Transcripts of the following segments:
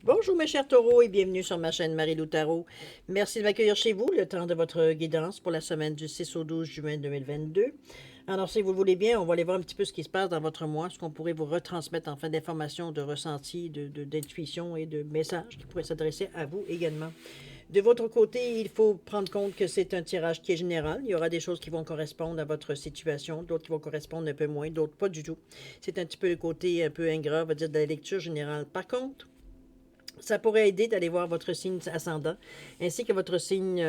Bonjour mes chers taureaux et bienvenue sur ma chaîne Marie-Lou Tarot. Merci de m'accueillir chez vous, le temps de votre guidance pour la semaine du 6 au 12 juin 2022. Alors si vous le voulez bien, on va aller voir un petit peu ce qui se passe dans votre mois, ce qu'on pourrait vous retransmettre en fin d'informations, de ressentis, d'intuition et de messages qui pourraient s'adresser à vous également. De votre côté, il faut prendre compte que c'est un tirage qui est général. Il y aura des choses qui vont correspondre à votre situation, d'autres qui vont correspondre un peu moins, d'autres pas du tout. C'est un petit peu le côté un peu ingrat, on va dire, de la lecture générale. Par contre, ça pourrait aider d'aller voir votre signe ascendant, ainsi que votre signe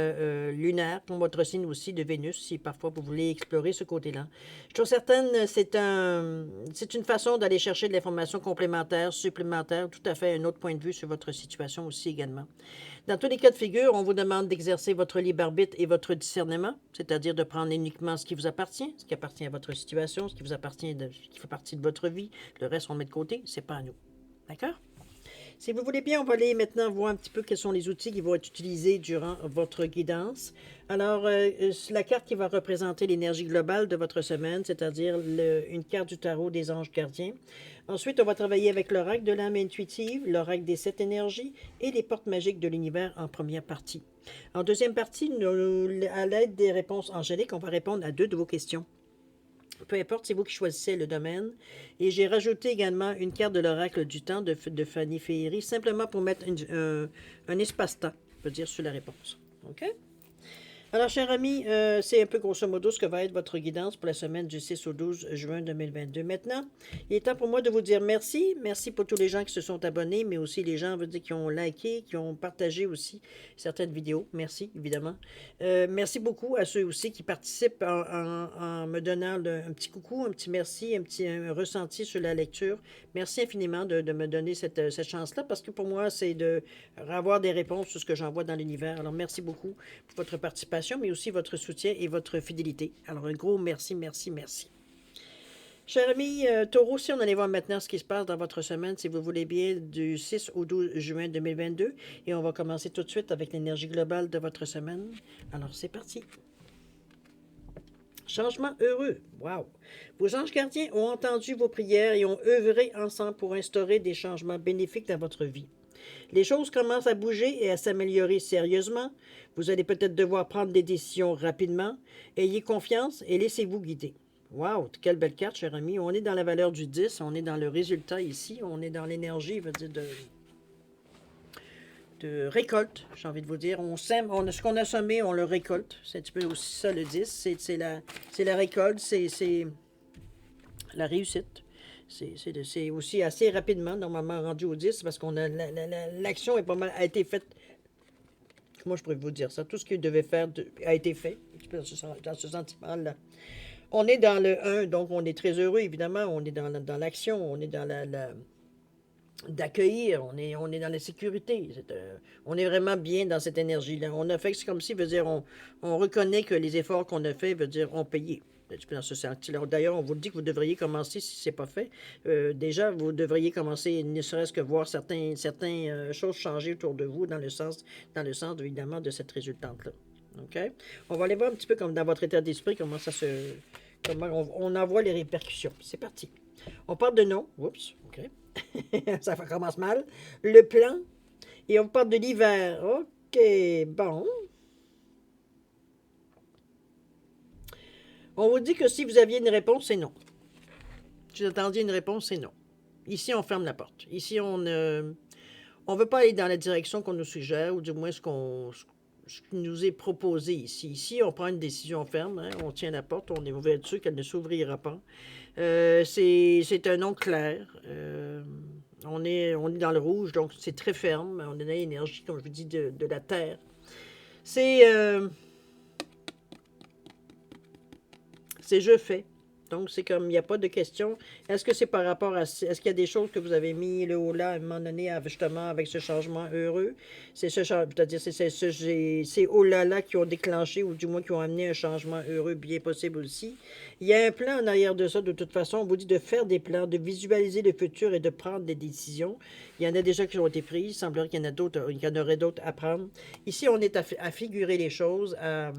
lunaire, comme votre signe aussi de Vénus, si parfois vous voulez explorer ce côté-là. Je trouve certaine, c'est une façon d'aller chercher de l'information complémentaire, supplémentaire, tout à fait un autre point de vue sur votre situation aussi également. Dans tous les cas de figure, on vous demande d'exercer votre libre arbitre et votre discernement, c'est-à-dire de prendre uniquement ce qui vous appartient, ce qui appartient à votre situation, ce qui vous appartient, qui fait partie de votre vie. Le reste, on le met de côté, c'est pas à nous. D'accord? Si vous voulez bien, on va aller maintenant voir un petit peu quels sont les outils qui vont être utilisés durant votre guidance. Alors, la carte qui va représenter l'énergie globale de votre semaine, c'est-à-dire une carte du tarot des anges gardiens. Ensuite, on va travailler avec l'oracle de l'âme intuitive, l'oracle des 7 énergies et les portes magiques de l'univers en première partie. En deuxième partie, à l'aide des réponses angéliques, on va répondre à 2 de vos questions. Peu importe, c'est vous qui choisissez le domaine. Et j'ai rajouté également une carte de l'oracle du temps de Fanny Féerie, simplement pour mettre un espace-temps, on peut dire, sur la réponse. OK? Alors, cher ami, c'est un peu grosso modo ce que va être votre guidance pour la semaine du 6 au 12 juin 2022. Maintenant, il est temps pour moi de vous dire merci. Merci pour tous les gens qui se sont abonnés, mais aussi les gens veut dire, qui ont liké, qui ont partagé aussi certaines vidéos. Merci, évidemment. Merci beaucoup à ceux aussi qui participent en me donnant un petit coucou, un petit merci, un ressenti sur la lecture. Merci infiniment de me donner cette chance-là, parce que pour moi, c'est de avoir des réponses sur ce que j'envoie dans l'univers. Alors, merci beaucoup pour votre participation, mais aussi votre soutien et votre fidélité. Alors, un gros merci, merci, merci. Cher ami Taureau, si on allait voir maintenant ce qui se passe dans votre semaine, si vous voulez bien, du 6 au 12 juin 2022. Et on va commencer tout de suite avec l'énergie globale de votre semaine. Alors, c'est parti. Changement heureux. Wow! Vos anges gardiens ont entendu vos prières et ont œuvré ensemble pour instaurer des changements bénéfiques dans votre vie. Les choses commencent à bouger et à s'améliorer sérieusement. Vous allez peut-être devoir prendre des décisions rapidement. Ayez confiance et laissez-vous guider. Wow, quelle belle carte, cher ami. On est dans la valeur du 10, on est dans le résultat ici, on est dans l'énergie, veut dire de récolte, j'ai envie de vous dire. On sème, ce qu'on a semé, on le récolte. C'est un petit peu aussi ça le 10. C'est la récolte, c'est la réussite. C'est aussi assez rapidement, normalement rendu au 10, parce qu'on a l'action est pas mal, a été faite. Comment je pourrais vous dire ça? Tout ce qu'il devait faire a été fait, dans ce sentiment-là. On est dans le 1, donc on est très heureux, évidemment. On est dans l'action, on est dans d'accueillir, on est dans la sécurité. On est vraiment bien dans cette énergie-là. On a fait, c'est comme si, veut dire, on reconnaît que les efforts qu'on a faits, veut dire, ont payé. Dans ce sens-là. D'ailleurs, on vous dit que vous devriez commencer, si ce n'est pas fait, déjà, vous devriez commencer, ne serait-ce que voir certaines choses changer autour de vous dans le sens évidemment, de cette résultante-là. OK? On va aller voir un petit peu comme dans votre état d'esprit, comment on en voit les répercussions. C'est parti. On parle de non. Oups, OK. Ça commence mal. Le plan. Et on parle de l'hiver. OK, bon. On vous dit que si vous aviez une réponse, c'est non. Si vous attendiez une réponse, c'est non. Ici, on ferme la porte. Ici, on ne veut pas aller dans la direction qu'on nous suggère, ou du moins ce qui nous est proposé ici. Ici, on prend une décision ferme, hein, on tient la porte, on est ouvert dessus qu'elle ne s'ouvrira pas. C'est un non clair. On est dans le rouge, donc c'est très ferme. On est dans l'énergie, comme je vous dis, de la terre. C'est je fais. Donc, c'est comme, il n'y a pas de question. Est-ce que c'est par rapport à... Est-ce qu'il y a des choses que vous avez mis le haut là à un moment donné, justement, avec ce changement heureux? C'est-à-dire, ces hauts là qui ont déclenché, ou du moins qui ont amené un changement heureux bien possible aussi. Il y a un plan en arrière de ça, de toute façon. On vous dit de faire des plans, de visualiser le futur et de prendre des décisions. Il y en a déjà qui ont été prises. Il semblerait qu'il y en aurait d'autres à prendre. Ici, on est à figurer les choses, à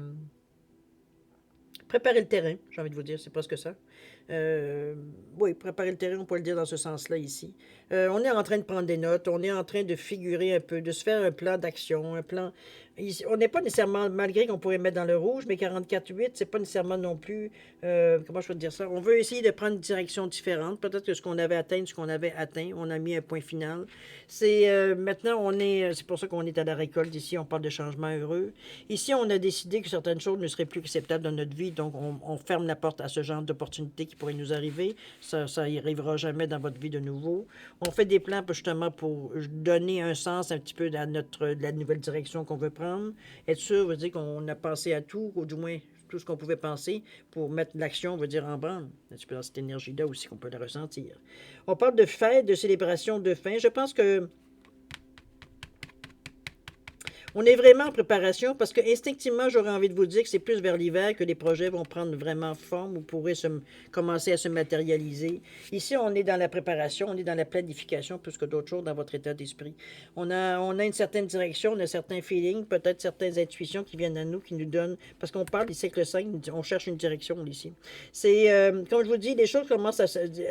préparer le terrain, j'ai envie de vous dire, c'est presque ça. Euh, oui, préparer le terrain, on peut le dire dans ce sens-là ici. On est en train de prendre des notes, on est en train de figurer un peu, de se faire un plan d'action, un plan. On n'est pas nécessairement, malgré qu'on pourrait mettre dans le rouge, mais 44,8, c'est pas nécessairement non plus, comment je peux dire ça? On veut essayer de prendre une direction différente. Peut-être que ce qu'on avait atteint, ce qu'on avait atteint, on a mis un point final. Maintenant, c'est pour ça qu'on est à la récolte ici, on parle de changement heureux. Ici, on a décidé que certaines choses ne seraient plus acceptables dans notre vie, donc on ferme la porte à ce genre d'opportunités qui pourraient nous arriver. Ça n'y arrivera jamais dans votre vie de nouveau. On fait des plans justement pour donner un sens un petit peu à la nouvelle direction qu'on veut prendre. Être sûr veut dire qu'on a pensé à tout, ou du moins tout ce qu'on pouvait penser pour mettre l'action, veut dire en branle. Un petit peu dans cette énergie-là aussi qu'on peut la ressentir. On parle de fête, de célébration, de fin. Je pense que on est vraiment en préparation parce que instinctivement, j'aurais envie de vous dire que c'est plus vers l'hiver que les projets vont prendre vraiment forme ou pourraient commencer à se matérialiser. Ici, on est dans la préparation, on est dans la planification plus que d'autres choses dans votre état d'esprit. On a une certaine direction, on a certains feelings, peut-être certaines intuitions qui viennent à nous, qui nous donnent, parce qu'on parle ici avec le 5, on cherche une direction ici. Comme je vous dis, les choses commencent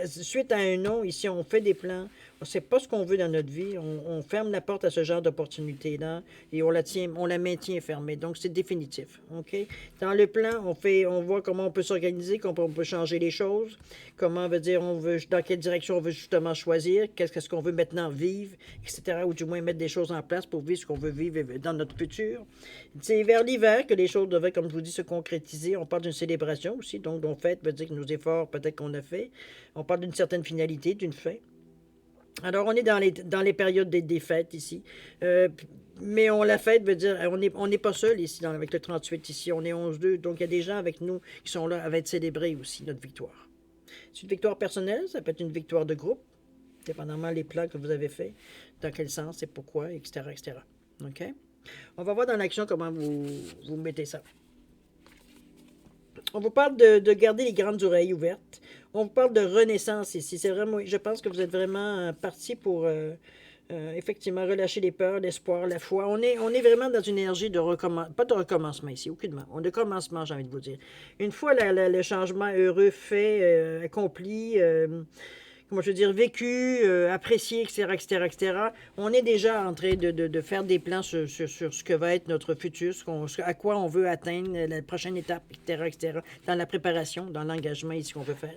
suite à un nom, ici, on fait des plans, on ne sait pas ce qu'on veut dans notre vie, on ferme la porte à ce genre d'opportunité-là et on la maintient fermée. Donc, c'est définitif. OK? Dans le plan, on voit comment on peut s'organiser, comment on peut changer les choses, dans quelle direction on veut justement choisir, qu'est-ce qu'on veut maintenant vivre, etc. Ou du moins mettre des choses en place pour vivre ce qu'on veut vivre dans notre futur. C'est vers l'hiver que les choses devraient, comme je vous dis, se concrétiser. On parle d'une célébration aussi, donc fête veut dire que nos efforts, peut-être qu'on a fait. On parle d'une certaine finalité, d'une fin. Alors, on est dans les périodes des fêtes ici. Mais la fête veut dire, on n'est pas seul ici, avec le 38 ici, on est 11-2. Donc, il y a des gens avec nous qui sont là, à être célébrer aussi notre victoire. C'est une victoire personnelle, ça peut être une victoire de groupe, dépendamment des plans que vous avez faits, dans quel sens et pourquoi, etc., etc. OK? On va voir dans l'action comment vous mettez ça. On vous parle de garder les grandes oreilles ouvertes. On vous parle de renaissance ici. C'est vraiment, je pense que vous êtes vraiment parti pour effectivement relâcher les peurs, l'espoir, la foi. On est vraiment dans une énergie de recommencement, pas de recommencement ici, aucunement. On de commencement, j'ai envie de vous dire. Une fois le changement heureux fait, accompli, comment je veux dire, vécu, apprécié, etc., etc., etc., on est déjà en train de faire des plans sur ce que va être notre futur, à quoi on veut atteindre, la prochaine étape, etc., etc., dans la préparation, dans l'engagement ici qu'on veut faire.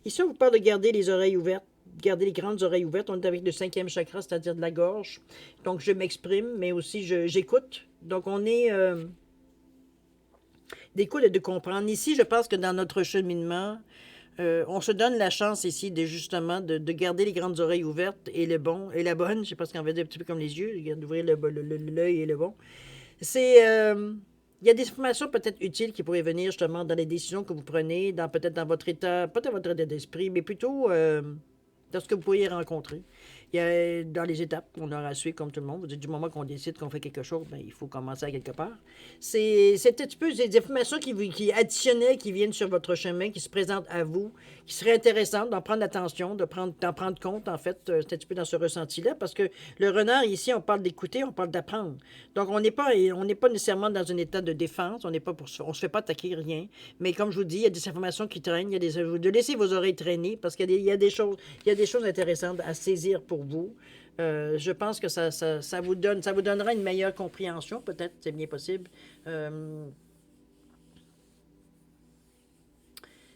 Ici, on vous parle de garder les oreilles ouvertes, garder les grandes oreilles ouvertes. On est avec le 5e chakra, c'est-à-dire de la gorge. Donc, je m'exprime, mais aussi j'écoute. Donc, on est d'écoute et de comprendre. Ici, je pense que dans notre cheminement, on se donne la chance ici justement de garder les grandes oreilles ouvertes et le bon et la bonne. Je sais pas ce qu'on veut dire un petit peu comme les yeux, d'ouvrir l'œil et le bon. Il y a des informations peut-être utiles qui pourraient venir justement dans les décisions que vous prenez, peut-être dans votre état, pas dans votre état d'esprit, mais plutôt dans ce que vous pourriez rencontrer. Il y a dans les étapes qu'on aura à suivre comme tout le monde. Vous dites, du moment qu'on décide qu'on fait quelque chose, ben, il faut commencer à quelque part. C'est un petit peu des informations qui additionnelles qui viennent sur votre chemin, qui se présentent à vous, qui seraient intéressantes d'en prendre attention, d'en prendre compte, en fait. C'est un petit peu dans ce ressenti-là, parce que le renard, ici, on parle d'écouter, on parle d'apprendre. Donc, on n'est pas nécessairement dans un état de défense, on se fait pas attaquer, rien. Mais comme je vous dis, il y a des informations qui traînent, de laisser vos oreilles traîner, parce qu'il y a des choses intéressantes à saisir pour vous. Je pense que ça vous donnera une meilleure compréhension, peut-être, c'est bien possible.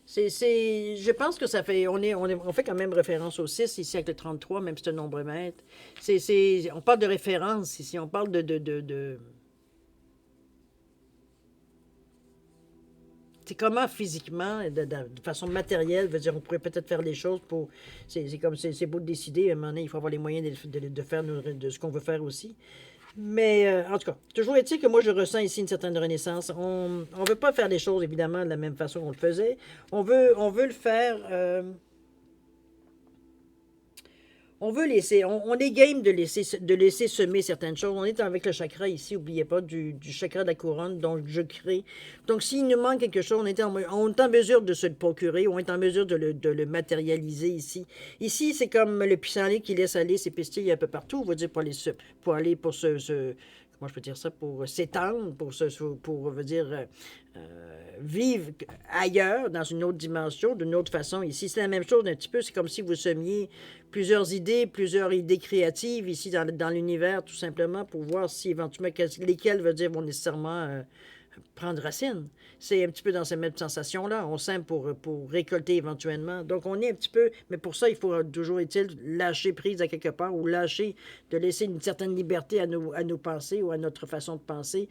Je pense que ça fait, on fait quand même référence au 6 ici avec le 33, même si c'est un nombre maître. On parle de référence ici, on parle de c'est comment physiquement, de façon matérielle, veut dire, on pourrait peut-être faire les choses pour. C'est beau de décider, à un moment donné, il faut avoir les moyens de faire de ce qu'on veut faire aussi. Mais en tout cas, toujours est-il que moi je ressens ici une certaine renaissance. On ne veut pas faire les choses évidemment de la même façon qu'on le faisait. On veut le faire. On veut laisser, on est game de laisser semer certaines choses. On est avec le chakra ici, n'oubliez pas, du chakra de la couronne, donc je crée. Donc s'il nous manque quelque chose, on est en mesure de se le procurer, on est en mesure de le matérialiser ici. Ici, c'est comme le pissenlit qui laisse aller ses pistilles un peu partout, on va dire, pour aller comment je peux dire ça, pour s'étendre, pour veut dire, vivre ailleurs, dans une autre dimension, d'une autre façon. Ici, c'est la même chose un petit peu. C'est comme si vous semiez plusieurs idées créatives ici dans l'univers, tout simplement, pour voir si éventuellement lesquelles, veut dire, vont nécessairement prendre racine. C'est un petit peu dans cette même sensation-là. On sème pour récolter éventuellement. Donc, on est un petit peu... Mais pour ça, il faut toujours, est-il, lâcher prise à quelque part ou lâcher, de laisser une certaine liberté à nos pensées ou à notre façon de penser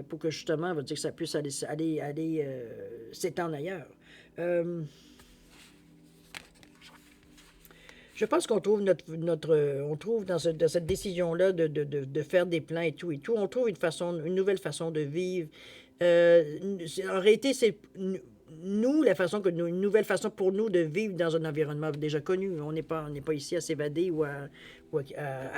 pour que, justement, veut dire que ça puisse aller s'étendre ailleurs. Je pense qu'on trouve on trouve dans cette décision-là de faire des plans et tout, on trouve une nouvelle façon de vivre. En réalité, c'est nous, une nouvelle façon pour nous de vivre dans un environnement déjà connu. On n'est pas ici à s'évader ou à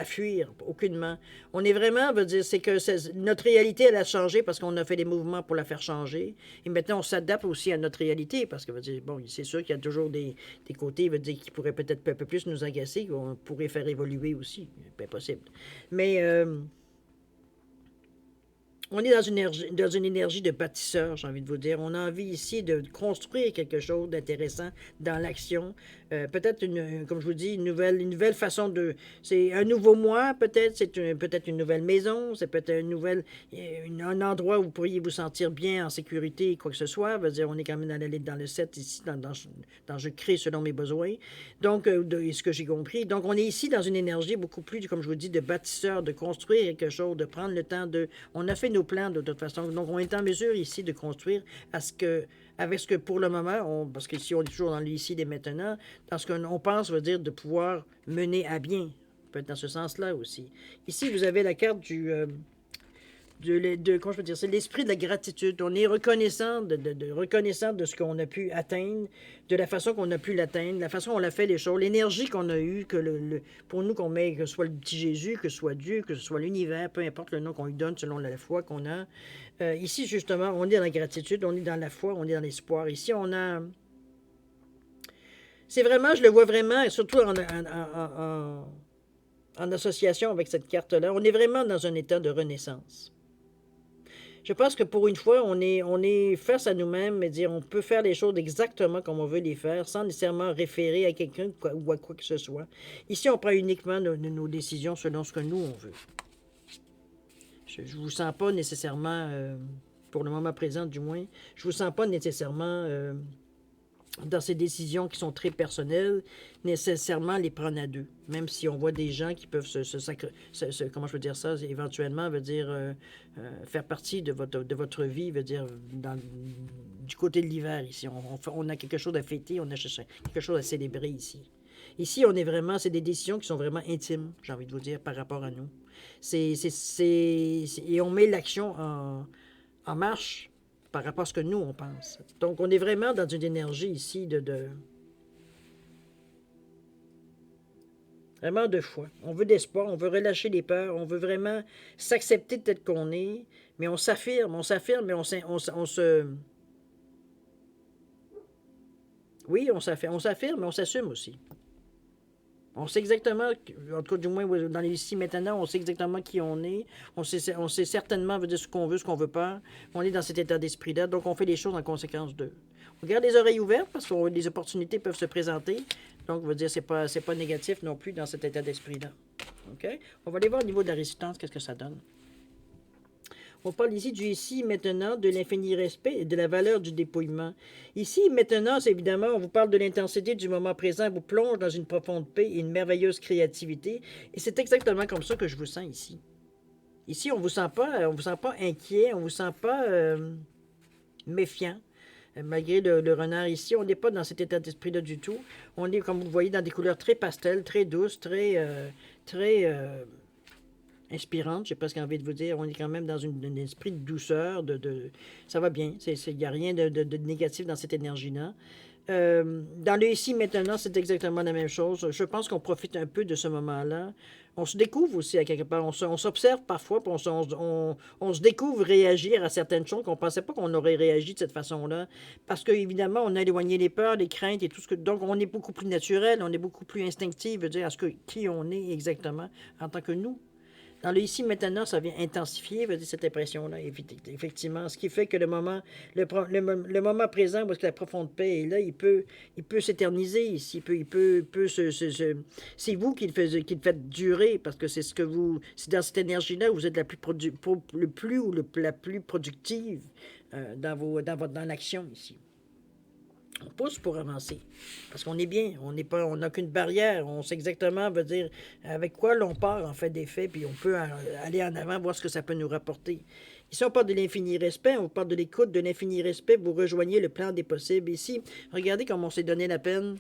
fuir, aucunement. On est vraiment, veut dire, c'est que notre réalité, elle a changé parce qu'on a fait des mouvements pour la faire changer. Et maintenant, on s'adapte aussi à notre réalité parce que, veut dire, bon, c'est sûr qu'il y a toujours des côtés, veut dire, qui pourraient peut-être un peu plus nous agacer, qu'on pourrait faire évoluer aussi. C'est possible. Mais on est dans une énergie de bâtisseur, j'ai envie de vous dire. On a envie ici de construire quelque chose d'intéressant dans l'action. Peut-être, comme je vous dis, une nouvelle façon de... C'est un nouveau moi, peut-être. C'est peut-être une nouvelle maison. C'est peut-être un endroit où vous pourriez vous sentir bien, en sécurité, quoi que ce soit. Veut dire, on est quand même dans le 7 ici, dans je crée selon mes besoins. Donc, ce que j'ai compris. Donc, on est ici dans une énergie beaucoup plus, comme je vous dis, de bâtisseur, de construire quelque chose, de prendre le temps de... On a fait nos plans de toute façon. Donc, on est en mesure ici de construire avec ce que pour le moment, parce qu'ici, on est toujours dans l'ici et maintenant, dans ce qu'on pense, veut dire de pouvoir mener à bien. Peut-être dans ce sens-là aussi. Ici, vous avez la carte comment je peux dire, c'est l'esprit de la gratitude. On est reconnaissant de ce qu'on a pu atteindre, de la façon qu'on a pu l'atteindre, la façon dont on a fait les choses, l'énergie qu'on a eue, pour nous qu'on met, que ce soit le petit Jésus, que ce soit Dieu, que ce soit l'univers, peu importe le nom qu'on lui donne selon la foi qu'on a. Ici, justement, on est dans la gratitude, on est dans la foi, on est dans l'espoir. Ici, on a... C'est vraiment, je le vois vraiment, surtout en association avec cette carte-là, on est vraiment dans un état de renaissance. Je pense que pour une fois, on est face à nous-mêmes et dire on peut faire les choses exactement comme on veut les faire, sans nécessairement référer à quelqu'un ou à quoi que ce soit. Ici, on prend uniquement nos décisions selon ce que nous, on veut. Je ne vous sens pas nécessairement, pour le moment présent du moins, je ne vous sens pas nécessairement dans ces décisions qui sont très personnelles, nécessairement les prendre à deux. Même si on voit des gens qui peuvent comment je veux dire ça, éventuellement, veut dire faire partie de votre vie, veut dire du côté de l'hiver ici. On a quelque chose à fêter, on a quelque chose à célébrer ici. Ici, on est vraiment, c'est des décisions qui sont vraiment intimes, j'ai envie de vous dire, par rapport à nous. Et on met l'action en marche par rapport à ce que nous, on pense. Donc, on est vraiment dans une énergie ici vraiment de foi. On veut d'espoir, on veut relâcher les peurs, on veut vraiment s'accepter tel qu'on est, mais on s'affirme, mais on se... Oui, on s'affirme, mais on s'assume aussi. On sait exactement, en tout cas du moins dans les ici maintenant, on sait exactement qui on est. On sait certainement veut dire ce qu'on veut, ce qu'on veut pas. On est dans cet état d'esprit-là, donc on fait les choses en conséquence d'eux. On garde les oreilles ouvertes parce que les opportunités peuvent se présenter. Donc, veut dire c'est pas négatif non plus dans cet état d'esprit-là. OK? On va aller voir au niveau de la résistance, qu'est-ce que ça donne. On parle ici du ici, maintenant, de l'infini respect et de la valeur du dépouillement. Ici, maintenant, c'est évidemment, on vous parle de l'intensité du moment présent, vous plonge dans une profonde paix et une merveilleuse créativité. Et c'est exactement comme ça que je vous sens ici. Ici, on vous sent pas inquiet, on vous sent pas méfiant. Malgré le renard ici, on n'est pas dans cet état d'esprit-là du tout. On est, comme vous voyez, dans des couleurs très pastel, très douces, très inspirante, j'ai presque envie de vous dire. On est quand même dans un esprit de douceur, ça va bien. Il n'y a rien de négatif dans cette énergie-là. Dans le ici maintenant, c'est exactement la même chose. Je pense qu'on profite un peu de ce moment-là. On se découvre aussi à quelque part. On s'observe parfois, puis on se découvre réagir à certaines choses qu'on ne pensait pas qu'on aurait réagi de cette façon-là. Parce qu'évidemment, on a éloigné les peurs, les craintes et tout ce que. Donc, on est beaucoup plus naturel, on est beaucoup plus instinctif, veut dire qui on est exactement en tant que nous. Dans le ici maintenant, ça vient intensifier veut dire, cette impression-là, effectivement. Ce qui fait que le moment présent, parce que la profonde paix est là, il peut s'éterniser ici. Il peut c'est vous qui le faites durer, parce que c'est dans cette énergie-là où vous êtes la plus le plus ou la plus productive dans l'action ici. On pousse pour avancer. Parce qu'on est bien. On n'a qu'une barrière. On sait exactement, veut dire, avec quoi l'on part, en fait, des faits, puis on peut aller en avant, voir ce que ça peut nous rapporter. Ici, on parle de l'infini respect, on parle de l'écoute, de l'infini respect. Vous rejoignez le plan des possibles. Ici, regardez comme on s'est donné la peine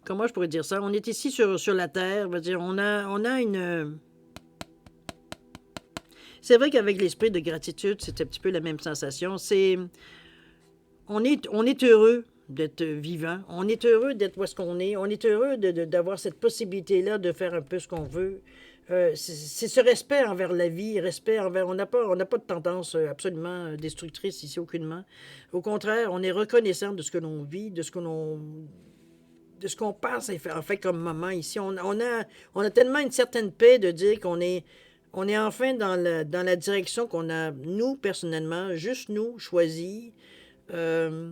comment je pourrais dire ça? On est ici sur la Terre, veut dire, on a une... C'est vrai qu'avec l'esprit de gratitude, c'est un petit peu la même sensation. On est heureux d'être vivant. On est heureux d'être où est-ce qu'on est. On est heureux d'avoir cette possibilité-là de faire un peu ce qu'on veut. C'est ce respect envers la vie, respect envers... On n'a pas de tendance absolument destructrice ici, aucunement. Au contraire, on est reconnaissant de ce que l'on vit, de ce qu'on passe en fait comme moment ici. On a tellement une certaine paix de dire on est enfin dans la direction qu'on a, nous, personnellement, juste nous, choisi. Mais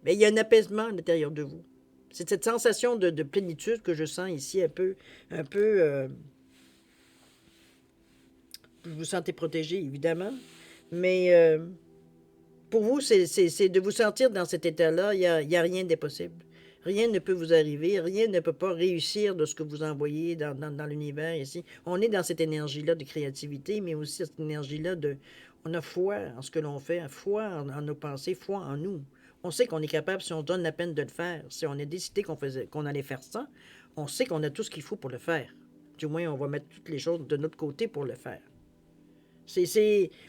il y a un apaisement à l'intérieur de vous. C'est cette sensation de plénitude que je sens ici un peu vous vous sentez protégé, évidemment, mais pour vous, c'est de vous sentir dans cet état-là, il y a rien d'impossible. Rien ne peut vous arriver, rien ne peut pas réussir de ce que vous envoyez dans l'univers ici. On est dans cette énergie-là de créativité, mais aussi cette énergie-là on a foi en ce que l'on fait, foi en nos pensées, foi en nous. On sait qu'on est capable, si on donne la peine de le faire, si on a décidé qu'on allait faire ça, on sait qu'on a tout ce qu'il faut pour le faire. Du moins, on va mettre toutes les choses de notre côté pour le faire.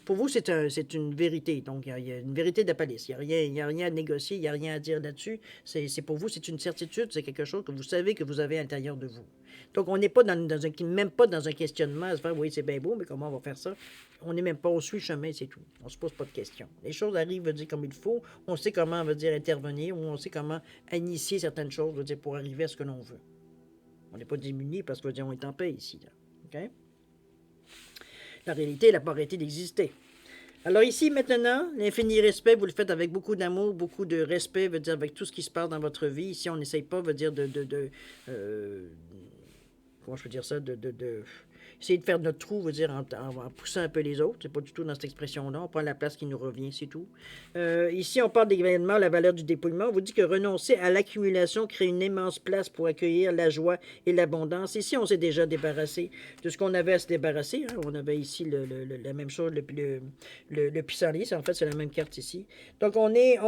Pour vous, c'est une vérité. Donc, il y a une vérité de la palisse. Il y a rien à négocier, il n'y a rien à dire là-dessus. Pour vous, c'est une certitude, c'est quelque chose que vous savez que vous avez à l'intérieur de vous. Donc, on n'est pas même pas dans un questionnement à se faire, oui, c'est bien beau, mais comment on va faire ça? On n'est même pas, on suit le chemin, c'est tout. On ne se pose pas de questions. Les choses arrivent, veut dire, comme il faut. On sait comment, veut dire, intervenir, ou on sait comment initier certaines choses, veut dire, pour arriver à ce que l'on veut. On n'est pas diminué parce que, veut dire, on est en paix ici. Là. OK? La réalité, elle n'a pas arrêté d'exister. Alors ici, maintenant, l'infini respect, vous le faites avec beaucoup d'amour, beaucoup de respect, veut dire avec tout ce qui se passe dans votre vie. Ici, on n'essaye pas, veut dire comment je peux dire ça, essayer de faire notre trou, veut dire en poussant un peu les autres. C'est pas du tout dans cette expression-là. On prend la place qui nous revient, c'est tout. Ici, on parle d'événements, la valeur du dépouillement. On vous dit que renoncer à l'accumulation crée une immense place pour accueillir la joie et l'abondance. Ici, on s'est déjà débarrassé de ce qu'on avait à se débarrasser. Hein. On avait ici la même chose, le pissenlit. En fait, c'est la même carte ici. Donc, on est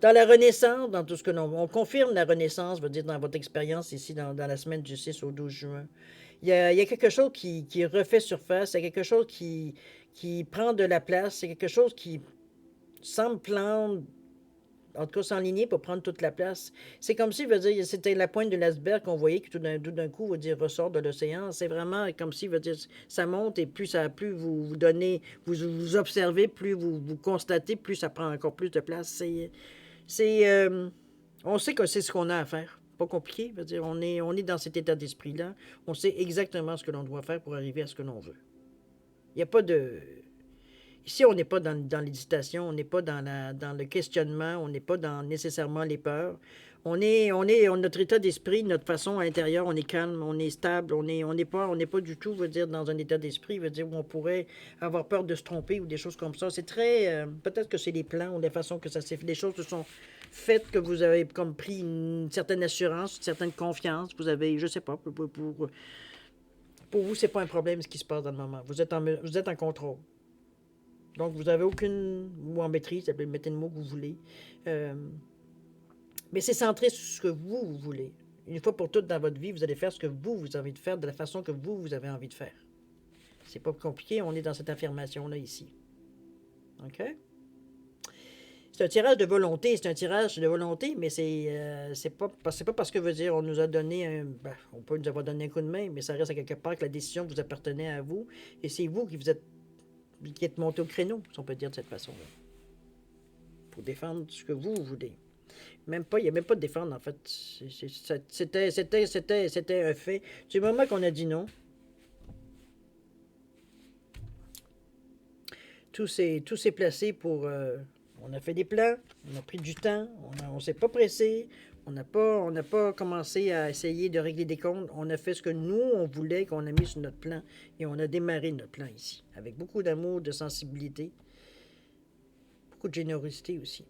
dans la renaissance, dans tout ce que on confirme la renaissance, veut dire dans votre expérience ici, dans la semaine du 6 au 12 juin. Il y a quelque chose qui refait surface, il y a quelque chose qui prend de la place, c'est quelque chose qui semble prendre, en tout cas s'enligner pour prendre toute la place. C'est comme si, veut dire, c'était la pointe de l'iceberg qu'on voyait qui tout d'un coup, veut dire, ressort de l'océan. C'est vraiment comme si, veut dire, ça monte et plus vous donnez, vous observez, plus vous constatez, plus ça prend encore plus de place. On sait que c'est ce qu'on a à faire. Pas compliqué, veut dire, on est dans cet état d'esprit-là. On sait exactement ce que l'on doit faire pour arriver à ce que l'on veut. Il n'y a pas de... Ici, on n'est pas dans l'hésitation, on n'est pas dans le questionnement, on n'est pas dans nécessairement les peurs. Notre état d'esprit, notre façon à l'intérieur, on est calme, on est stable, on n'est pas du tout, veut dire, dans un état d'esprit, veut dire, où on pourrait avoir peur de se tromper ou des choses comme ça. C'est très, peut-être que c'est les plans ou la façon que ça s'est fait. Les choses se sont faites que vous avez comme pris une certaine assurance, une certaine confiance. Vous avez, je sais pas, pour vous, c'est pas un problème ce qui se passe dans le moment. Vous êtes en contrôle. Donc, vous n'avez aucune... ou en maîtrise, mettez le mot que vous voulez. Mais c'est centré sur ce que vous voulez. Une fois pour toutes dans votre vie, vous allez faire ce que vous avez envie de faire de la façon que vous avez envie de faire. C'est pas compliqué, on est dans cette affirmation-là ici. OK? C'est un tirage de volonté, mais c'est pas parce que veut dire on nous a donné on peut nous avoir donné un coup de main, mais ça reste à quelque part que la décision vous appartenait à vous, et c'est vous qui êtes monté au créneau, si on peut dire de cette façon-là, pour défendre ce que vous voulez. Même pas, il n'y a même pas de défendre, en fait. C'était un fait. Du moment qu'on a dit non, tout s'est placé pour... on a fait des plans, on a pris du temps, on s'est pas pressé, on n'a pas commencé à essayer de régler des comptes. On a fait ce que nous, on voulait, qu'on a mis sur notre plan. Et on a démarré notre plan ici. Avec beaucoup d'amour, de sensibilité, beaucoup de générosité aussi.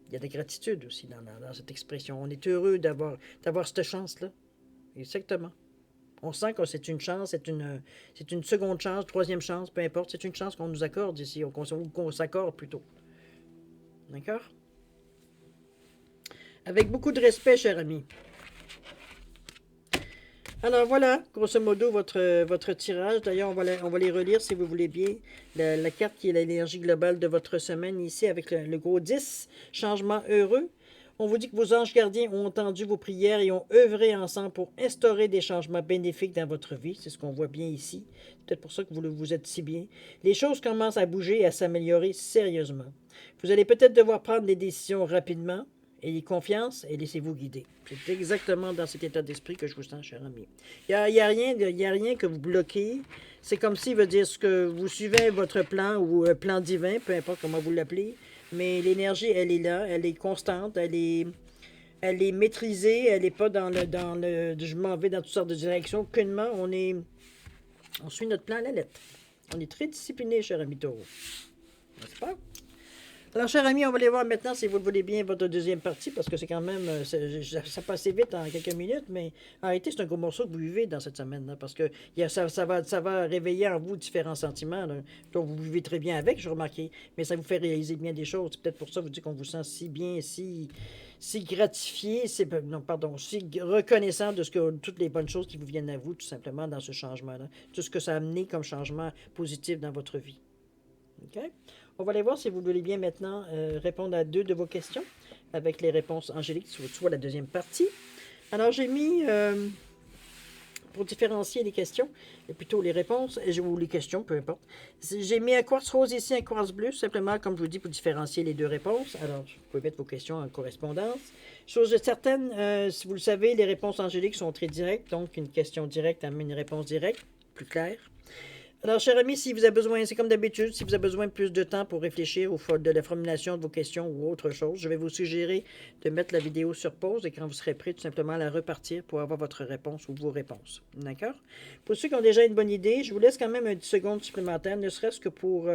Il y a de la gratitude aussi dans cette expression. On est heureux d'avoir cette chance-là. Exactement. On sent que c'est une chance, c'est une seconde chance, troisième chance, peu importe. C'est une chance qu'on nous accorde ici, ou qu'on s'accorde plutôt. D'accord? Avec beaucoup de respect, cher ami. Alors voilà, grosso modo, votre tirage. D'ailleurs, on va les relire si vous voulez bien. La carte qui est l'énergie globale de votre semaine ici avec le gros 10, changement heureux. On vous dit que vos anges gardiens ont entendu vos prières et ont œuvré ensemble pour instaurer des changements bénéfiques dans votre vie. C'est ce qu'on voit bien ici. C'est peut-être pour ça que vous êtes si bien. Les choses commencent à bouger et à s'améliorer sérieusement. Vous allez peut-être devoir prendre des décisions rapidement. Ayez confiance et laissez-vous guider. C'est exactement dans cet état d'esprit que je vous sens, cher ami. Il y a rien que vous bloquez. C'est comme s'il veut dire ce que vous suivez votre plan ou plan divin, peu importe comment vous l'appelez. Mais l'énergie, elle est là, elle est constante, elle est maîtrisée, elle n'est pas dans le je m'en vais dans toutes sortes de directions. Aucunement, on suit notre plan à la lettre. On est très discipliné, cher ami Taureau. N'est-ce pas? Alors, chers amis, on va aller voir maintenant, si vous le voulez bien, votre deuxième partie, parce que c'est quand même, ça passe vite en quelques minutes, mais en réalité, c'est un gros morceau que vous vivez dans cette semaine, là, parce que ça va réveiller en vous différents sentiments, là, dont vous vivez très bien avec, j'ai remarqué, mais ça vous fait réaliser bien des choses. C'est peut-être pour ça que vous dites qu'on vous sent si bien, si gratifié, si reconnaissant de toutes les bonnes choses qui vous viennent à vous, tout simplement, dans ce changement-là, tout ce que ça a amené comme changement positif dans votre vie. OK? On va aller voir si vous voulez bien maintenant répondre à 2 de vos questions avec les réponses angéliques, soit la deuxième partie. Alors, j'ai mis, pour différencier les questions, et plutôt les réponses, ou les questions, peu importe, j'ai mis un quartz rose ici, un quartz bleu, simplement, comme je vous dis, pour différencier les 2 réponses. Alors, vous pouvez mettre vos questions en correspondance. Chose certaine, si vous le savez, les réponses angéliques sont très directes, donc une question directe amène une réponse directe, plus claire. Alors, cher ami, si vous avez besoin, c'est comme d'habitude, si vous avez besoin de plus de temps pour réfléchir de la formulation de vos questions ou autre chose, je vais vous suggérer de mettre la vidéo sur pause et quand vous serez prêt, tout simplement à la repartir pour avoir votre réponse ou vos réponses. D'accord? Pour ceux qui ont déjà une bonne idée, je vous laisse quand même 10 secondes supplémentaires, ne serait-ce que pour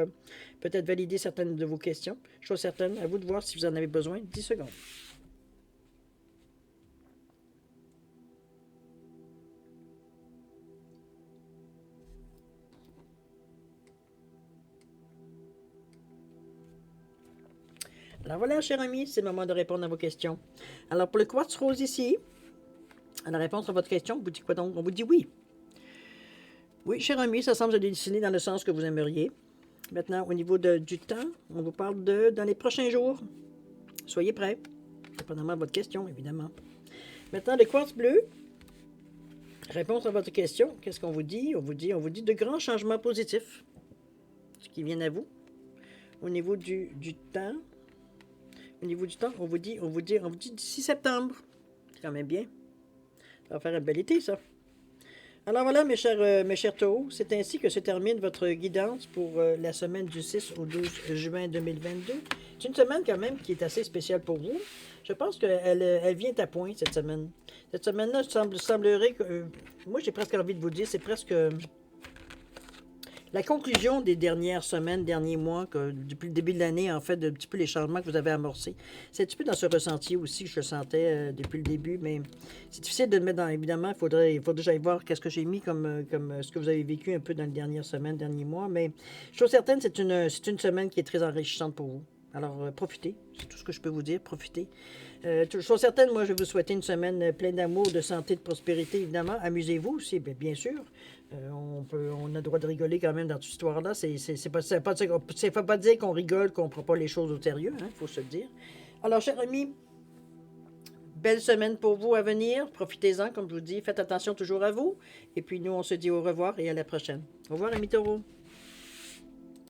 peut-être valider certaines de vos questions. Chose certaine, à vous de voir si vous en avez besoin. 10 secondes. Alors voilà, cher ami, c'est le moment de répondre à vos questions. Alors pour le quartz rose ici, à la réponse à votre question, on vous dit quoi donc? On vous dit oui. Oui, cher ami, ça semble se dessiner dans le sens que vous aimeriez. Maintenant, au niveau du temps, on vous parle dans les prochains jours. Soyez prêts, dépendamment de votre question, évidemment. Maintenant, le quartz bleu, réponse à votre question, qu'est-ce qu'on vous dit? On vous dit de grands changements positifs, ce qui vient à vous. Au niveau du temps, on vous dit d'ici septembre. C'est quand même bien. Ça va faire un bel été, ça. Alors voilà, mes chers taureaux, c'est ainsi que se termine votre guidance pour la semaine du 6 au 12 juin 2022. C'est une semaine quand même qui est assez spéciale pour vous. Je pense qu'elle vient à point cette semaine. Cette semaine-là, semblerait que... moi, j'ai presque envie de vous dire, c'est presque... la conclusion des dernières semaines, derniers mois, depuis le début de l'année, en fait, de un petit peu les changements que vous avez amorcés. C'est un petit peu dans ce ressenti aussi que je le sentais depuis le début, mais c'est difficile de le mettre dans, évidemment, il faudrait que j'aille voir qu'est-ce que j'ai mis comme ce que vous avez vécu un peu dans les dernières semaines, derniers mois, mais chose certaine, c'est une semaine qui est très enrichissante pour vous. Alors, profitez, c'est tout ce que je peux vous dire, profitez. Chose certaine, moi, je vais vous souhaiter une semaine pleine d'amour, de santé, de prospérité, évidemment. Amusez-vous aussi, bien sûr. On a le droit de rigoler quand même dans toute cette histoire-là. Ça ne faut pas dire qu'on rigole, qu'on ne prend pas les choses au sérieux, il faut se le dire. Alors, chers amis, belle semaine pour vous à venir. Profitez-en, comme je vous dis. Faites attention toujours à vous. Et puis, nous, on se dit au revoir et à la prochaine. Au revoir, amis taureaux.